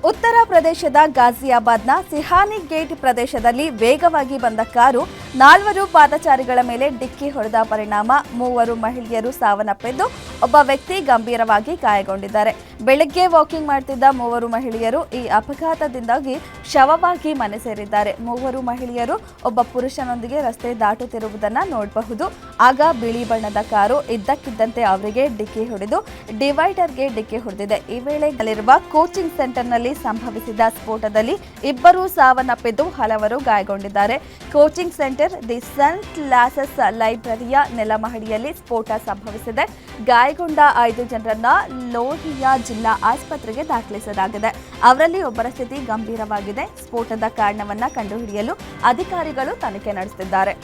ಉತ್ತರ ಪ್ರದೇಶದ ಗಾಜಿಯಾಬಾದ್ನ ಸಿಹಾನಿ ಗೇಟ್ ಪ್ರದೇಶದಲ್ಲಿ ವೇಗವಾಗಿ ಬಂದ ಕಾರು 4 ಪಾದಚಾರಿಗಳ ಮೇಲೆ ಡಿಕ್ಕಿ ಹೊಡೆದ ಪರಿಣಾಮ 3 ಮಹಿಳೆಯರು ಸಾವನ್ನಪ್ಪಿದ್ದು ಒಬ್ಬ ವ್ಯಕ್ತಿ ಗಂಭೀರವಾಗಿ ಗಾಯಗೊಂಡಿದ್ದಾರೆ. ಬೆಳಗ್ಗೆ ವಾಕಿಂಗ್ ಮಾಡುತ್ತಿದ್ದ 3 ಮಹಿಳೆಯರು ಈ ಅಪಘಾತದಿಂದಾಗಿ ಶವವಾಗಿ ಮನೆ ಸೇರಿದ್ದಾರೆ. 3 ಮಹಿಳೆಯರು ಒಬ್ಬ ಪುರುಷನೊಂದಿಗೆ ರಸ್ತೆ ದಾಟುತ್ತಿರುವುದನ್ನು ನೋಡಬಹುದು. ಆಗ ಬಿಳಿ ಬಣ್ಣದ ಕಾರು ಇದ್ದಕ್ಕಿದ್ದಂತೆ ಅವರಿಗೆ ಡಿಕ್ಕಿ ಹೊಡೆದು ಡಿವೈಡರ್ಗೆ ಡಿಕ್ಕಿ ಹೊಡೆದಿದೆ. ಈ ವೇಳೆ ಅಲ್ಲಿರುವ ಕೋಚಿಂಗ್ ಸೆಂಟರ್ನಲ್ಲಿ ಸಂಭವಿಸಿದ ಸ್ಫೋಟದಲ್ಲಿ 2 ಸಾವನ್ನಪ್ಪಿದ್ದು ಹಲವರು ಗಾಯಗೊಂಡಿದ್ದಾರೆ. ಕೋಚಿಂಗ್ ಸೆಂಟರ್ ದಿ ಸೆಂಟ್ ಲಾಸಸ್ ಲೈಬ್ರರಿಯ ನೆಲಮಹಡಿಯಲ್ಲಿ ಸ್ಫೋಟ ಸಂಭವಿಸಿದೆ. ಗಾಯಗೊಂಡ 5 ಜನರನ್ನ ಲೋಹಿಯಾ ಜಿಲ್ಲಾ ಆಸ್ಪತ್ರೆಗೆ ದಾಖಲಿಸಲಾಗಿದೆ. ಅವರಲ್ಲಿ ಒಬ್ಬರ ಸ್ಥಿತಿ ಗಂಭೀರವಾಗಿದೆ. ಸ್ಫೋಟದ ಕಾರಣವನ್ನ ಕಂಡುಹಿಡಿಯಲು ಅಧಿಕಾರಿಗಳು ತನಿಖೆ ನಡೆಸುತ್ತಿದ್ದಾರೆ.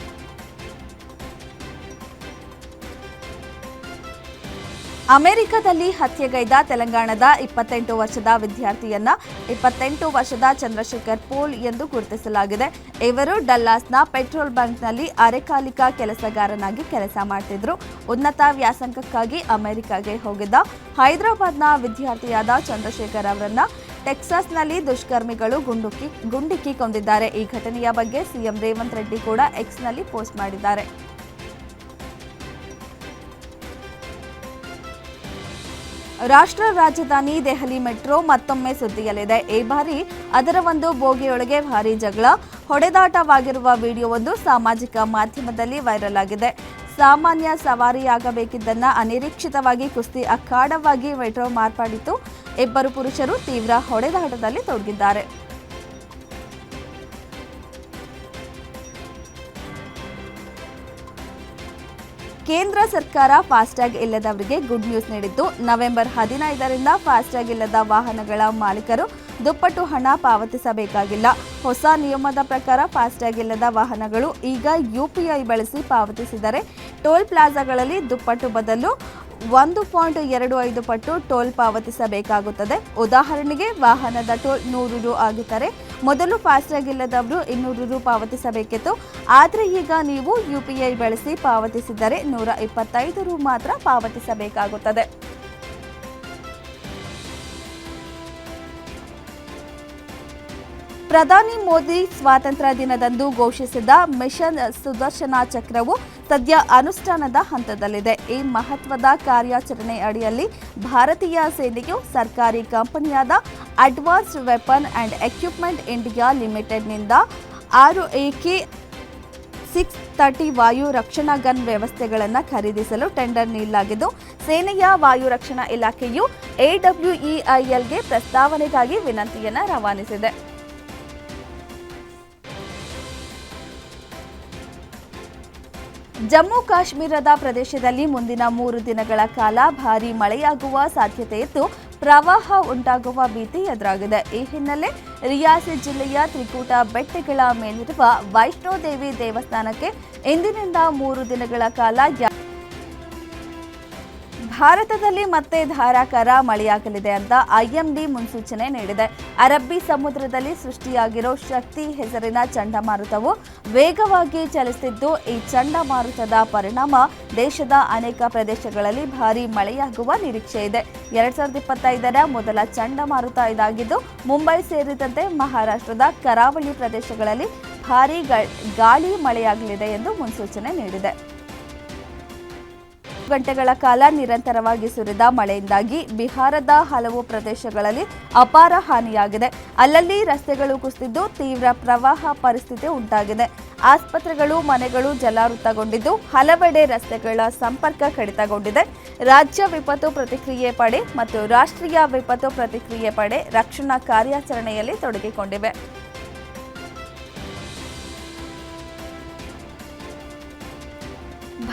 ಅಮೆರಿಕದಲ್ಲಿ ಹತ್ಯೆಗೈದ ತೆಲಂಗಾಣದ 28 ವರ್ಷದ ವಿದ್ಯಾರ್ಥಿಯನ್ನ 28 ವರ್ಷದ ಚಂದ್ರಶೇಖರ್ ಪೋಲ್ ಎಂದು ಗುರುತಿಸಲಾಗಿದೆ. ಇವರು ಡಲ್ಲಾಸ್ನ ಪೆಟ್ರೋಲ್ ಬಂಕ್ನಲ್ಲಿ ಅರೆಕಾಲಿಕ ಕೆಲಸಗಾರನಾಗಿ ಕೆಲಸ ಮಾಡುತ್ತಿದ್ದರು. ಉನ್ನತ ವ್ಯಾಸಂಗಕ್ಕಾಗಿ ಅಮೆರಿಕಾಗೆ ಹೋಗಿದ್ದ ಹೈದರಾಬಾದ್ನ ವಿದ್ಯಾರ್ಥಿಯಾದ ಚಂದ್ರಶೇಖರ್ ಅವರನ್ನ ಟೆಕ್ಸಾಸ್ನಲ್ಲಿ ದುಷ್ಕರ್ಮಿಗಳು ಗುಂಡಿಕ್ಕಿ ಕೊಂದಿದ್ದಾರೆ. ಈ ಘಟನೆಯ ಬಗ್ಗೆ ಸಿಎಂ ರೇವಂತ್ ರೆಡ್ಡಿ ಕೂಡ ಎಕ್ಸ್ನಲ್ಲಿ ಪೋಸ್ಟ್ ಮಾಡಿದ್ದಾರೆ. ರಾಷ್ಟ್ರ ರಾಜಧಾನಿ ದೆಹಲಿ ಮೆಟ್ರೋ ಮತ್ತೊಮ್ಮೆ ಸುದ್ದಿಯಲ್ಲಿದೆ. ಈ ಬಾರಿ ಅದರ ಒಂದು ಬೋಗಿಯೊಳಗೆ ಭಾರೀ ಜಗಳ, ಹೊಡೆದಾಟವಾಗಿರುವ ವಿಡಿಯೋವೊಂದು ಸಾಮಾಜಿಕ ಮಾಧ್ಯಮದಲ್ಲಿ ವೈರಲ್ ಆಗಿದೆ. ಸಾಮಾನ್ಯ ಸವಾರಿಯಾಗಬೇಕಿದ್ದನ್ನ ಅನಿರೀಕ್ಷಿತವಾಗಿ ಕುಸ್ತಿ ಅಖಾಡವಾಗಿ ಮೆಟ್ರೋ ಮಾರ್ಪಡಿತು. 2 ಪುರುಷರು ತೀವ್ರ ಹೊಡೆದಾಟದಲ್ಲಿ ತೊಡಗಿದ್ದಾರೆ. ಕೇಂದ್ರ ಸರ್ಕಾರ ಫಾಸ್ಟ್ಯಾಗ್ ಇಲ್ಲದವರಿಗೆ ಗುಡ್ ನ್ಯೂಸ್ ನೀಡಿದ್ದು, ನವೆಂಬರ್ 15ರಿಂದ ಫಾಸ್ಟ್ಯಾಗ್ ಇಲ್ಲದ ವಾಹನಗಳ ಮಾಲೀಕರು ದುಪ್ಪಟ್ಟು ಹಣ ಪಾವತಿಸಬೇಕಾಗಿಲ್ಲ. ಹೊಸ ನಿಯಮದ ಪ್ರಕಾರ ಫಾಸ್ಟ್ಯಾಗ್ ಇಲ್ಲದ ವಾಹನಗಳು ಈಗ ಯುಪಿಐ ಬಳಸಿ ಪಾವತಿಸಿದರೆ ಟೋಲ್ ಪ್ಲಾಜಾಗಳಲ್ಲಿ ದುಪ್ಪಟ್ಟು ಬದಲು 1.25 ಪಟ್ಟು ಟೋಲ್ ಪಾವತಿಸಬೇಕಾಗುತ್ತದೆ. ಉದಾಹರಣೆಗೆ ವಾಹನದ ಟೋಲ್ 100 ರು ಆಗಿದ್ದರೆ ಮೊದಲು ಫಾಸ್ಟ್ಯಾಗ್ ಇಲ್ಲದವರು 200 ರು ಪಾವತಿಸಬೇಕಿತ್ತು. ಆದರೆ ಈಗ ನೀವು ಯುಪಿಐ ಬಳಸಿ ಪಾವತಿಸಿದರೆ 125 ರು ಮಾತ್ರ ಪಾವತಿಸಬೇಕಾಗುತ್ತದೆ. ಪ್ರಧಾನಿ ಮೋದಿ ಸ್ವಾತಂತ್ರ್ಯ ದಿನದಂದು ಘೋಷಿಸಿದ ಮಿಷನ್ ಸುದರ್ಶನ ಚಕ್ರವು ಸದ್ಯ ಅನುಷ್ಠಾನದ ಹಂತದಲ್ಲಿದೆ. ಈ ಮಹತ್ವದ ಕಾರ್ಯಾಚರಣೆ ಅಡಿಯಲ್ಲಿ ಭಾರತೀಯ ಸೇನೆಯು ಸರ್ಕಾರಿ ಕಂಪನಿಯಾದ advanced weapon and equipment India ಲಿಮಿಟೆಡ್ನಿಂದ 6 AK-630 ವಾಯು ರಕ್ಷಣಾ ಗನ್ ವ್ಯವಸ್ಥೆಗಳನ್ನು ಖರೀದಿಸಲು ಟೆಂಡರ್ ನೀಡಲಾಗಿದ್ದು, ಸೇನೆಯ ವಾಯು ರಕ್ಷಣಾ ಇಲಾಖೆಯು AWEILಗೆ ಪ್ರಸ್ತಾವನೆಗಾಗಿ ವಿನಂತಿಯನ್ನು ರವಾನಿಸಿದೆ. ಜಮ್ಮು ಕಾಶ್ಮೀರದ ಪ್ರದೇಶದಲ್ಲಿ ಮುಂದಿನ 3 ದಿನಗಳ ಕಾಲ ಭಾರೀ ಮಳೆಯಾಗುವ ಸಾಧ್ಯತೆ ಇದ್ದು, ಪ್ರವಾಹ ಉಂಟಾಗುವ ಭೀತಿ ಎದುರಾಗಿದೆ. ಈ ಹಿನ್ನೆಲೆ ರಿಯಾಸಿ ಜಿಲ್ಲೆಯ ತ್ರಿಕೂಟ ಬೆಟ್ಟಗಳ ಮೇಲಿರುವ ವೈಷ್ಣೋದೇವಿ ದೇವಸ್ಥಾನಕ್ಕೆ ಇಂದಿನಿಂದ 3 ದಿನಗಳ ಕಾಲ ಭಾರತದಲ್ಲಿ ಮತ್ತೆ ಧಾರಾಕಾರ ಮಳೆಯಾಗಲಿದೆ ಅಂತ IMD ಮುನ್ಸೂಚನೆ ನೀಡಿದೆ. ಅರಬ್ಬಿ ಸಮುದ್ರದಲ್ಲಿ ಸೃಷ್ಟಿಯಾಗಿರೋ ಶಕ್ತಿ ಹೆಸರಿನ ಚಂಡಮಾರುತವು ವೇಗವಾಗಿ ಚಲಿಸುತ್ತಿದ್ದು, ಈ ಚಂಡಮಾರುತದ ಪರಿಣಾಮ ದೇಶದ ಅನೇಕ ಪ್ರದೇಶಗಳಲ್ಲಿ ಭಾರೀ ಮಳೆಯಾಗುವ ನಿರೀಕ್ಷೆ ಇದೆ. 2025ರ ಮೊದಲ ಚಂಡಮಾರುತ ಇದಾಗಿದ್ದು, ಮುಂಬೈ ಸೇರಿದಂತೆ ಮಹಾರಾಷ್ಟ್ರದ ಕರಾವಳಿ ಪ್ರದೇಶಗಳಲ್ಲಿ ಭಾರೀ ಗಾಳಿ ಮಳೆಯಾಗಲಿದೆ ಎಂದು ಮುನ್ಸೂಚನೆ ನೀಡಿದೆ. ಗಂಟೆಗಳ ಕಾಲ ನಿರಂತರವಾಗಿ ಸುರಿದ ಮಳೆಯಿಂದಾಗಿ ಬಿಹಾರದ ಹಲವು ಪ್ರದೇಶಗಳಲ್ಲಿ ಅಪಾರ ಹಾನಿಯಾಗಿದೆ. ಅಲ್ಲಲ್ಲಿ ರಸ್ತೆಗಳು ಕುಸಿದಿದ್ದು ತೀವ್ರ ಪ್ರವಾಹ ಪರಿಸ್ಥಿತಿ ಉಂಟಾಗಿದೆ. ಆಸ್ಪತ್ರೆಗಳು, ಮನೆಗಳು ಜಲಾವೃತಗೊಂಡಿದ್ದು, ಹಲವೆಡೆ ರಸ್ತೆಗಳ ಸಂಪರ್ಕ ಕಡಿತಗೊಂಡಿದೆ. ರಾಜ್ಯ ವಿಪತ್ತು ಪ್ರತಿಕ್ರಿಯೆ ಪಡೆ ಮತ್ತು ರಾಷ್ಟ್ರೀಯ ವಿಪತ್ತು ಪ್ರತಿಕ್ರಿಯೆ ಪಡೆ ರಕ್ಷಣಾ ಕಾರ್ಯಾಚರಣೆಯಲ್ಲಿ ತೊಡಗಿಕೊಂಡಿವೆ.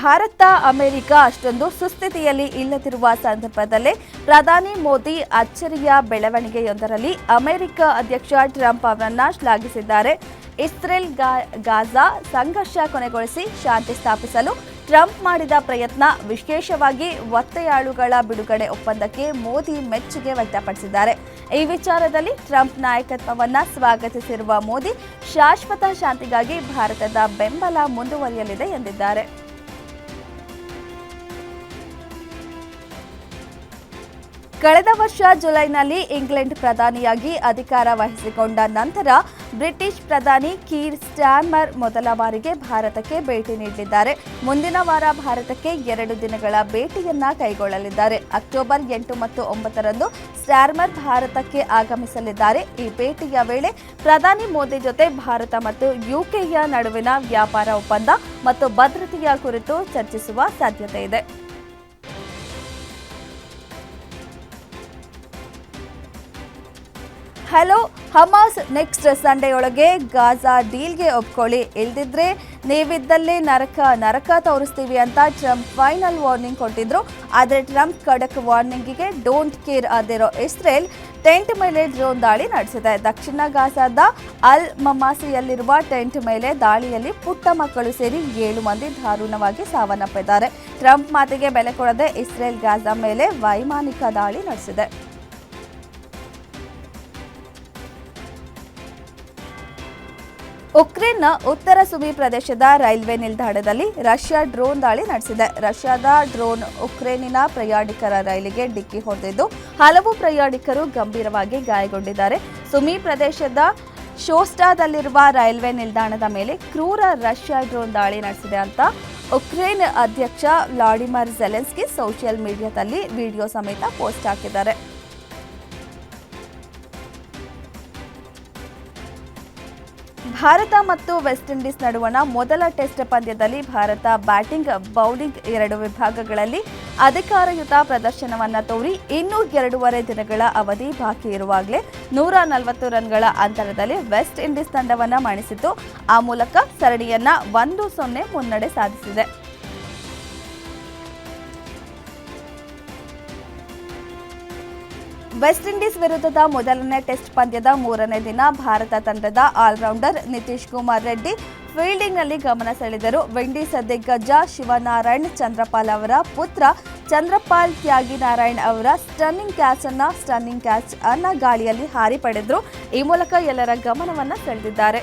ಭಾರತ ಅಮೆರಿಕ ಅಷ್ಟೊಂದು ಸುಸ್ಥಿತಿಯಲ್ಲಿ ಇಲ್ಲದಿರುವ ಸಂದರ್ಭದಲ್ಲೇ ಪ್ರಧಾನಿ ಮೋದಿ ಅಚ್ಚರಿಯ ಬೆಳವಣಿಗೆಯೊಂದರಲ್ಲಿ ಅಮೆರಿಕ ಅಧ್ಯಕ್ಷ ಟ್ರಂಪ್ ಅವರನ್ನು ಶ್ಲಾಘಿಸಿದ್ದಾರೆ. ಇಸ್ರೇಲ್ ಗಾಜಾ ಸಂಘರ್ಷ ಕೊನೆಗೊಳಿಸಿ ಶಾಂತಿ ಸ್ಥಾಪಿಸಲು ಟ್ರಂಪ್ ಮಾಡಿದ ಪ್ರಯತ್ನ, ವಿಶೇಷವಾಗಿ ಒತ್ತೆಯಾಳುಗಳ ಬಿಡುಗಡೆ ಒಪ್ಪಂದಕ್ಕೆ ಮೋದಿ ಮೆಚ್ಚುಗೆ ವ್ಯಕ್ತಪಡಿಸಿದ್ದಾರೆ. ಈ ವಿಚಾರದಲ್ಲಿ ಟ್ರಂಪ್ ನಾಯಕತ್ವವನ್ನು ಸ್ವಾಗತಿಸಿರುವ ಮೋದಿ, ಶಾಶ್ವತ ಶಾಂತಿಗಾಗಿ ಭಾರತದ ಬೆಂಬಲ ಮುಂದುವರಿಯಲಿದೆ ಎಂದಿದ್ದಾರೆ. ಕಳೆದ ವರ್ಷ ಜುಲೈನಲ್ಲಿ ಇಂಗ್ಲೆಂಡ್ ಪ್ರಧಾನಿಯಾಗಿ ಅಧಿಕಾರ ವಹಿಸಿಕೊಂಡ ನಂತರ ಬ್ರಿಟಿಷ್ ಪ್ರಧಾನಿ ಕೀರ್ ಸ್ಟಾರ್ಮರ್ ಮೊದಲ ಬಾರಿಗೆ ಭಾರತಕ್ಕೆ ಭೇಟಿ ನೀಡಲಿದ್ದಾರೆ. ಮುಂದಿನ ವಾರ ಭಾರತಕ್ಕೆ 2 ದಿನಗಳ ಭೇಟಿಯನ್ನ ಕೈಗೊಳ್ಳಲಿದ್ದಾರೆ. ಅಕ್ಟೋಬರ್ 8 ಮತ್ತು 9ರಂದು ಸ್ಟಾರ್ಮರ್ ಭಾರತಕ್ಕೆ ಆಗಮಿಸಲಿದ್ದಾರೆ. ಈ ಭೇಟಿಯ ವೇಳೆ ಪ್ರಧಾನಿ ಮೋದಿ ಜೊತೆ ಭಾರತ ಮತ್ತು ಯುಕೆಯ ನಡುವಿನ ವ್ಯಾಪಾರ ಒಪ್ಪಂದ ಮತ್ತು ಭದ್ರತೆಯ ಕುರಿತು ಚರ್ಚಿಸುವ ಸಾಧ್ಯತೆ ಇದೆ. ಹಲೋ, ಹಮಾಸ್ ನೆಕ್ಸ್ಟ್ ಸಂಡೆಯೊಳಗೆ ಗಾಜಾ ಡೀಲ್ಗೆ ಒಪ್ಕೊಳ್ಳಿ, ಇಲ್ದಿದ್ರೆ ನೀವಿದ್ದಲ್ಲೇ ನರಕ ತೋರಿಸ್ತೀವಿ ಅಂತ ಟ್ರಂಪ್ ಫೈನಲ್ ವಾರ್ನಿಂಗ್ ಕೊಟ್ಟಿದ್ರು. ಆದರೆ ಟ್ರಂಪ್ ಖಡಕ್ ವಾರ್ನಿಂಗಿಗೆ ಡೋಂಟ್ ಕೇರ್ ಆದಿರೋ ಇಸ್ರೇಲ್ ಟೆಂಟ್ ಮೇಲೆ ಡ್ರೋನ್ ದಾಳಿ ನಡೆಸಿದೆ. ದಕ್ಷಿಣ ಗಾಜಾದ ಅಲ್ ಮಮಾಸಿಯಲ್ಲಿರುವ ಟೆಂಟ್ ಮೇಲೆ ದಾಳಿಯಲ್ಲಿ ಪುಟ್ಟ ಮಕ್ಕಳು ಸೇರಿ 7 ಮಂದಿ ದಾರುಣವಾಗಿ ಸಾವನ್ನಪ್ಪಿದ್ದಾರೆ. ಟ್ರಂಪ್ ಮಾತಿಗೆ ಬೆಲೆ ಕೊಡದೆ ಇಸ್ರೇಲ್ ಗಾಜಾ ಮೇಲೆ ವೈಮಾನಿಕ ದಾಳಿ ನಡೆಸಿದೆ. ಉಕ್ರೇನ್ನ ಉತ್ತರ ಸುಮಿ ಪ್ರದೇಶದ ರೈಲ್ವೆ ನಿಲ್ದಾಣದಲ್ಲಿ ರಷ್ಯಾ ಡ್ರೋನ್ ದಾಳಿ ನಡೆಸಿದೆ. ರಷ್ಯಾದ ಡ್ರೋನ್ ಉಕ್ರೇನಿನ ಪ್ರಯಾಣಿಕರ ರೈಲಿಗೆ ಡಿಕ್ಕಿ ಹೊಡೆದಿದ್ದು ಹಲವು ಪ್ರಯಾಣಿಕರು ಗಂಭೀರವಾಗಿ ಗಾಯಗೊಂಡಿದ್ದಾರೆ. ಸುಮಿ ಪ್ರದೇಶದ ಶೋಸ್ಟಾದಲ್ಲಿರುವ ರೈಲ್ವೆ ನಿಲ್ದಾಣದ ಮೇಲೆ ಕ್ರೂರ ರಷ್ಯಾ ಡ್ರೋನ್ ದಾಳಿ ನಡೆಸಿದೆ ಅಂತ ಉಕ್ರೇನ್ ಅಧ್ಯಕ್ಷ ವ್ಲಾಡಿಮಿರ್ ಝೆಲೆನ್ಸ್ಕಿ ಸೋಷಿಯಲ್ ಮೀಡಿಯಾದಲ್ಲಿ ವಿಡಿಯೋ ಸಮೇತ ಪೋಸ್ಟ್ ಹಾಕಿದ್ದಾರೆ. ಭಾರತ ಮತ್ತು ವೆಸ್ಟ್ ಇಂಡೀಸ್ ನಡುವಣ ಮೊದಲ ಟೆಸ್ಟ್ ಪಂದ್ಯದಲ್ಲಿ ಭಾರತ ಬ್ಯಾಟಿಂಗ್, ಬೌಲಿಂಗ್ 2 ವಿಭಾಗಗಳಲ್ಲಿ ಅಧಿಕಾರಯುತ ಪ್ರದರ್ಶನವನ್ನು ತೋರಿ ಇನ್ನೂ 2.5 ದಿನಗಳ ಅವಧಿ ಬಾಕಿ ಇರುವಾಗಲೇ 140 ರನ್ಗಳ ಅಂತರದಲ್ಲಿ ವೆಸ್ಟ್ ಇಂಡೀಸ್ ತಂಡವನ್ನು ಮಣಿಸಿತು. ಆ ಮೂಲಕ ಸರಣಿಯನ್ನ 1-0 ಮುನ್ನಡೆ ಸಾಧಿಸಿದೆ. ವೆಸ್ಟ್ ಇಂಡೀಸ್ ವಿರುದ್ಧದ ಮೊದಲನೇ ಟೆಸ್ಟ್ ಪಂದ್ಯದ 3ನೇ ದಿನ ಭಾರತ ತಂಡದ ಆಲ್ರೌಂಡರ್ ನಿತೀಶ್ ಕುಮಾರ್ ರೆಡ್ಡಿ ಫೀಲ್ಡಿಂಗ್ನಲ್ಲಿ ಗಮನ ಸೆಳೆದರು. ವಿಂಡೀಸ್ ದಿಗ್ಗಜ ಶಿವನಾರಾಯಣ್ ಚಂದ್ರಪಾಲ್ ಅವರ ಪುತ್ರ ಚಂದ್ರಪಾಲ್ ತ್ಯಾಗಿನಾರಾಯಣ್ ಅವರ ಸ್ಟನ್ನಿಂಗ್ ಕ್ಯಾಚ್ ಅನ್ನ ಗಾಳಿಯಲ್ಲಿ ಹಾರಿ ಪಡೆದರು. ಈ ಮೂಲಕ ಎಲ್ಲರ ಗಮನವನ್ನು ಸೆಳೆದಿದ್ದಾರೆ.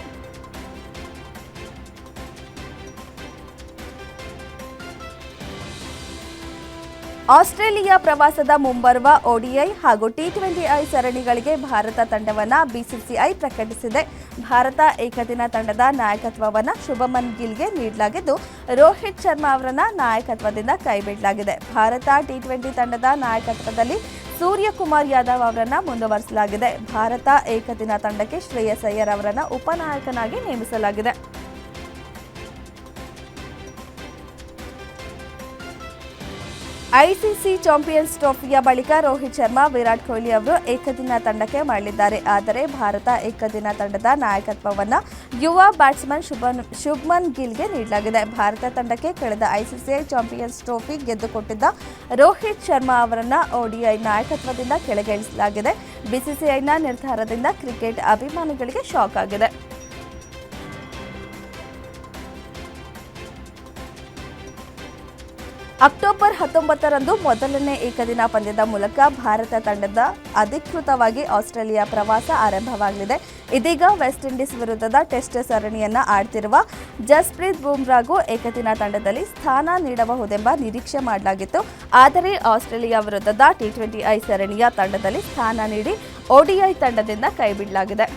ಆಸ್ಟ್ರೇಲಿಯಾ ಪ್ರವಾಸದ ಮುಂಬರುವ ODI ಹಾಗೂ T20I ಸರಣಿಗಳಿಗೆ ಭಾರತ ತಂಡವನ್ನು BCCI ಪ್ರಕಟಿಸಿದೆ. ಭಾರತ ಏಕದಿನ ತಂಡದ ನಾಯಕತ್ವವನ್ನು ಶುಭಮನ್ ಗಿಲ್ಗೆ ನೀಡಲಾಗಿದ್ದು, ರೋಹಿತ್ ಶರ್ಮಾ ಅವರನ್ನ ನಾಯಕತ್ವದಿಂದ ಕೈಬಿಡಲಾಗಿದೆ. ಭಾರತ T20 ತಂಡದ ನಾಯಕತ್ವದಲ್ಲಿ ಸೂರ್ಯಕುಮಾರ್ ಯಾದವ್ ಅವರನ್ನ ಮುಂದುವರಿಸಲಾಗಿದೆ. ಭಾರತ ಏಕದಿನ ತಂಡಕ್ಕೆ ಶ್ರೇಯಸ್ ಅಯ್ಯರ್ ಅವರನ್ನ ಉಪನಾಯಕನಾಗಿ ನೇಮಿಸಲಾಗಿದೆ. ಐಸಿಸಿ ಚಾಂಪಿಯನ್ಸ್ ಟ್ರೋಫಿಯ ಬಳಿಕ ರೋಹಿತ್ ಶರ್ಮಾ, ವಿರಾಟ್ ಕೊಹ್ಲಿ ಅವರು ಏಕದಿನ ತಂಡಕ್ಕೆ ಮರಳಿದ್ದಾರೆ. ಆದರೆ ಭಾರತ ಏಕದಿನ ತಂಡದ ನಾಯಕತ್ವವನ್ನು ಯುವ ಬ್ಯಾಟ್ಸ್ಮನ್ ಶುಭ್ಮನ್ ಗಿಲ್ಗೆ ನೀಡಲಾಗಿದೆ. ಭಾರತ ತಂಡಕ್ಕೆ ಕಳೆದ ಐಸಿಸಿ ಚಾಂಪಿಯನ್ಸ್ ಟ್ರೋಫಿ ಗೆದ್ದುಕೊಟ್ಟಿದ್ದ ರೋಹಿತ್ ಶರ್ಮಾ ಅವರನ್ನು ODI ನಾಯಕತ್ವದಿಂದ ಕೆಳಗಿಳಿಸಲಾಗಿದೆ. BCCIನ ನಿರ್ಧಾರದಿಂದ ಕ್ರಿಕೆಟ್ ಅಭಿಮಾನಿಗಳಿಗೆ ಶಾಕ್ ಆಗಿದೆ. ಅಕ್ಟೋಬರ್ 19ರಂದು ಮೊದಲನೇ ಏಕದಿನ ಪಂದ್ಯದ ಮೂಲಕ ಭಾರತ ತಂಡದ ಅಧಿಕೃತವಾಗಿ ಆಸ್ಟ್ರೇಲಿಯಾ ಪ್ರವಾಸ ಆರಂಭವಾಗಲಿದೆ. ಇದೀಗ ವೆಸ್ಟ್ ಇಂಡೀಸ್ ವಿರುದ್ಧದ ಟೆಸ್ಟ್ ಸರಣಿಯನ್ನ ಆಡ್ತಿರುವ ಜಸ್ಪ್ರೀತ್ ಬುಮ್ರಾಗೂ ಏಕದಿನ ತಂಡದಲ್ಲಿ ಸ್ಥಾನ ನೀಡಬಹುದೆಂಬ ನಿರೀಕ್ಷೆ ಮಾಡಲಾಗಿತ್ತು. ಆದರೆ ಆಸ್ಟ್ರೇಲಿಯಾ ವಿರುದ್ಧದ T20I ಸರಣಿಯ ತಂಡದಲ್ಲಿ ಸ್ಥಾನ ನೀಡಿ ODI ತಂಡದಿಂದ ಕೈಬಿಡಲಾಗಿದೆ.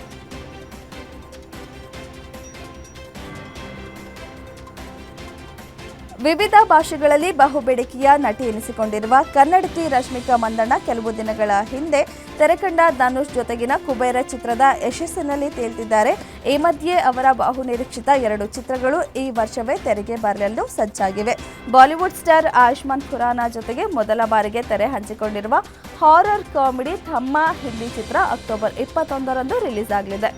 ವಿವಿಧ ಭಾಷೆಗಳಲ್ಲಿ ಬಹುಬೇಡಿಕೆಯ ನಟಿ ಎನಿಸಿಕೊಂಡಿರುವ ಕನ್ನಡತಿ ರಶ್ಮಿಕಾ ಮಂದಣ್ಣ ಕೆಲವು ದಿನಗಳ ಹಿಂದೆ ತೆರೆಕಂಡ ಧನುಷ್ ಜೊತೆಗಿನ ಕುಬೇರ ಚಿತ್ರದ ಯಶಸ್ಸಿನಲ್ಲಿ ತೇಲ್ತಿದ್ದಾರೆ. ಈ ಮಧ್ಯೆ ಅವರ ಬಹುನಿರೀಕ್ಷಿತ 2 ಚಿತ್ರಗಳು ಈ ವರ್ಷವೇ ತೆರೆಗೆ ಬರಲು ಸಜ್ಜಾಗಿವೆ. ಬಾಲಿವುಡ್ ಸ್ಟಾರ್ ಆಯುಷ್ಮಾನ್ ಖುರಾನಾ ಜೊತೆಗೆ ಮೊದಲ ಬಾರಿಗೆ ತೆರೆ ಹಂಚಿಕೊಂಡಿರುವ ಹಾರರ್ ಕಾಮಿಡಿ ಥಮ್ಮ ಹಿಂದಿ ಚಿತ್ರ ಅಕ್ಟೋಬರ್ 21ರಂದು ರಿಲೀಸ್ ಆಗಲಿದೆ.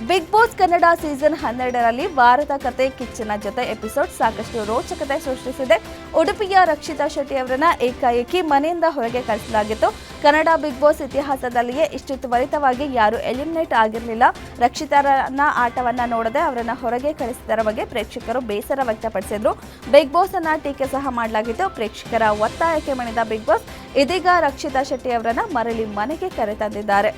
ಬಿಗ್ ಬಾಸ್ ಕನ್ನಡ ಸೀಸನ್ 12ರಲ್ಲಿ ವಾರದ ಕತೆ ಕಿಚ್ಚನ ಜೊತೆ ಎಪಿಸೋಡ್ ಸಾಕಷ್ಟು ರೋಚಕತೆ ಸೃಷ್ಟಿಸಿದೆ. ಉಡುಪಿಯ ರಕ್ಷಿತಾ ಶೆಟ್ಟಿ ಅವರನ್ನ ಏಕಾಏಕಿ ಮನೆಯಿಂದ ಹೊರಗೆ ಕಳಿಸಲಾಗಿತ್ತು. ಕನ್ನಡ ಬಿಗ್ ಬಾಸ್ ಇತಿಹಾಸದಲ್ಲಿಯೇ ಇಷ್ಟು ತ್ವರಿತವಾಗಿ ಯಾರು ಎಲಿಮಿನೇಟ್ ಆಗಿರಲಿಲ್ಲ. ರಕ್ಷಿತಾರನ್ನ ಆಟವನ್ನ ನೋಡದೆ ಅವರನ್ನ ಹೊರಗೆ ಕಳಿಸಿದರ ಬಗ್ಗೆ ಪ್ರೇಕ್ಷಕರು ಬೇಸರ ವ್ಯಕ್ತಪಡಿಸಿದ್ರು. ಬಿಗ್ ಬಾಸ್ ಅನ್ನ ಟೀಕೆ ಸಹ ಮಾಡಲಾಗಿತ್ತು. ಪ್ರೇಕ್ಷಕರ ಒತ್ತಾಯಕ್ಕೆ ಮಣಿದ ಬಿಗ್ ಬಾಸ್ ಇದೀಗ ರಕ್ಷಿತಾ ಶೆಟ್ಟಿ ಅವರನ್ನ ಮರಳಿ ಮನೆಗೆ ಕರೆತಂದಿದ್ದಾರೆ.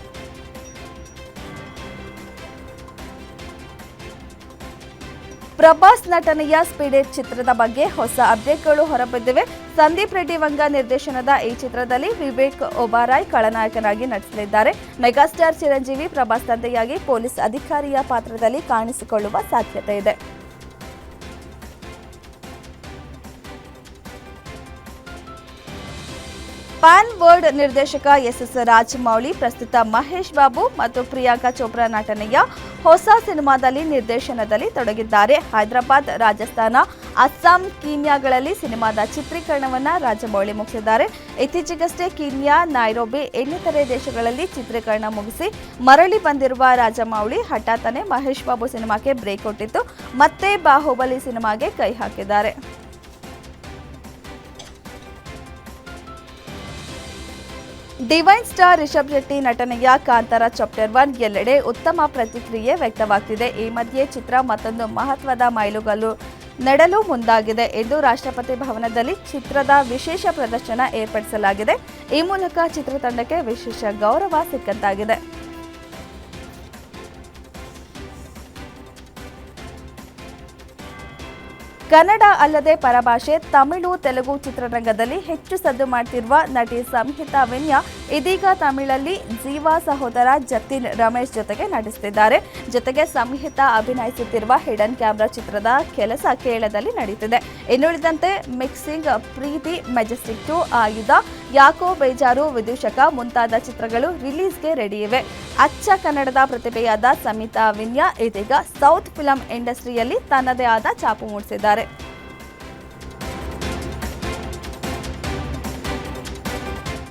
ಪ್ರಭಾಸ್ ನಟನೆಯ ಸ್ಪಿರಿಟ್ ಚಿತ್ರದ ಬಗ್ಗೆ ಹೊಸ ಅಪ್ಡೇಟ್ಗಳು ಹೊರಬಿದ್ದಿವೆ. ಸಂದೀಪ್ ರೆಡ್ಡಿ ವಂಗ ನಿರ್ದೇಶನದ ಈ ಚಿತ್ರದಲ್ಲಿ ವಿವೇಕ್ ಒಬರಾಯ್ ಖಳನಾಯಕನಾಗಿ ನಟಿಸಲಿದ್ದಾರೆ. ಮೆಗಾಸ್ಟಾರ್ ಚಿರಂಜೀವಿ ಪ್ರಭಾಸ್ ತಂದೆಯಾಗಿ ಪೊಲೀಸ್ ಅಧಿಕಾರಿಯ ಪಾತ್ರದಲ್ಲಿ ಕಾಣಿಸಿಕೊಳ್ಳುವ ಸಾಧ್ಯತೆ ಇದೆ. ಪ್ಯಾನ್ ವರ್ಲ್ಡ್ ನಿರ್ದೇಶಕ ಎಸ್ ರಾಜಮೌಳಿ ಪ್ರಸ್ತುತ ಮಹೇಶ್ ಬಾಬು ಮತ್ತು ಪ್ರಿಯಾಂಕಾ ಚೋಪ್ರಾ ನಟನೆಯ ಹೊಸ ಸಿನಿಮಾದಲ್ಲಿ ನಿರ್ದೇಶನದಲ್ಲಿ ತೊಡಗಿದ್ದಾರೆ. ಹೈದರಾಬಾದ್, ರಾಜಸ್ಥಾನ, ಅಸ್ಸಾಂ, ಕೀನ್ಯಾಗಳಲ್ಲಿ ಸಿನಿಮಾದ ಚಿತ್ರೀಕರಣವನ್ನು ರಾಜಮೌಳಿ ಮುಗಿಸಿದ್ದಾರೆ. ಇತ್ತೀಚೆಗಷ್ಟೇ ಕೀನ್ಯಾ, ನೈರೋಬಿ ಇನ್ನಿತರೆ ದೇಶಗಳಲ್ಲಿ ಚಿತ್ರೀಕರಣ ಮುಗಿಸಿ ಮರಳಿ ಬಂದಿರುವ ರಾಜಮೌಳಿ ಹಠಾತ್ತನೆ ಮಹೇಶ್ ಬಾಬು ಸಿನಿಮಾಕ್ಕೆ ಬ್ರೇಕ್ ಕೊಟ್ಟಿದ್ದು ಮತ್ತೆ ಬಾಹುಬಲಿ ಸಿನಿಮಾಗೆ ಕೈ ಹಾಕಿದ್ದಾರೆ. ಡಿವೈನ್ ಸ್ಟಾರ್ ರಿಷಬ್ ಶೆಟ್ಟಿ ನಟನೆಯ ಕಾಂತಾರ ಚಾಪ್ಟರ್ 1 ಎಲ್ಲೆಡೆ ಉತ್ತಮ ಪ್ರತಿಕ್ರಿಯೆ ವ್ಯಕ್ತವಾಗ್ತಿದೆ. ಈ ಮಧ್ಯೆ ಚಿತ್ರ ಮತ್ತೊಂದು ಮಹತ್ವದ ಮೈಲುಗಲ್ಲು ನೆಡಲು ಮುಂದಾಗಿದೆ ಎಂದು ರಾಷ್ಟ್ರಪತಿ ಭವನದಲ್ಲಿ ಚಿತ್ರದ ವಿಶೇಷ ಪ್ರದರ್ಶನ ಏರ್ಪಡಿಸಲಾಗಿದೆ. ಈ ಮೂಲಕ ಚಿತ್ರತಂಡಕ್ಕೆ ವಿಶೇಷ ಗೌರವ ಸಿಕ್ಕಂತಾಗಿದೆ. ಕನ್ನಡ ಅಲ್ಲದೆ ಪರಭಾಷೆ ತಮಿಳು, ತೆಲುಗು ಚಿತ್ರರಂಗದಲ್ಲಿ ಹೆಚ್ಚು ಸದ್ದು ಮಾಡ್ತಿರುವ ನಟಿ ಸಂಹಿತಾ ವಿನ್ಯಾ ಇದೀಗ ತಮಿಳಲ್ಲಿ ಜೀವಾ ಸಹೋದರ ಜತಿನ್ ರಮೇಶ್ ಜೊತೆಗೆ ನಟಿಸುತ್ತಿದ್ದಾರೆ. ಜೊತೆಗೆ ಸಂಹಿತಾ ಅಭಿನಯಿಸುತ್ತಿರುವ ಹಿಡನ್ ಕ್ಯಾಮ್ರಾ ಚಿತ್ರದ ಕೆಲಸ ಕೇರಳದಲ್ಲಿ ನಡೆಯುತ್ತಿದೆ. ಇನ್ನುಳಿದಂತೆ ಮಿಕ್ಸಿಂಗ್, ಪ್ರೀತಿ, ಮೆಜೆಸ್ಟಿಕ್ 2, ಆಯುಧ, ಯಾಕೋ ಬೇಜಾರು, ವಿದೂಷಕ ಮುಂತಾದ ಚಿತ್ರಗಳು ರಿಲೀಸ್ಗೆ ರೆಡಿ ಇವೆ. ಅಚ್ಚ ಕನ್ನಡದ ಪ್ರತಿಭೆಯಾದ ಸಂಹಿತಾ ವಿನ್ಯಾ ಇದೀಗ ಸೌತ್ ಫಿಲಂ ಇಂಡಸ್ಟ್ರಿಯಲ್ಲಿ ತನ್ನದೇ ಆದ ಛಾಪು ಮೂಡಿಸಿದ್ದಾರೆ.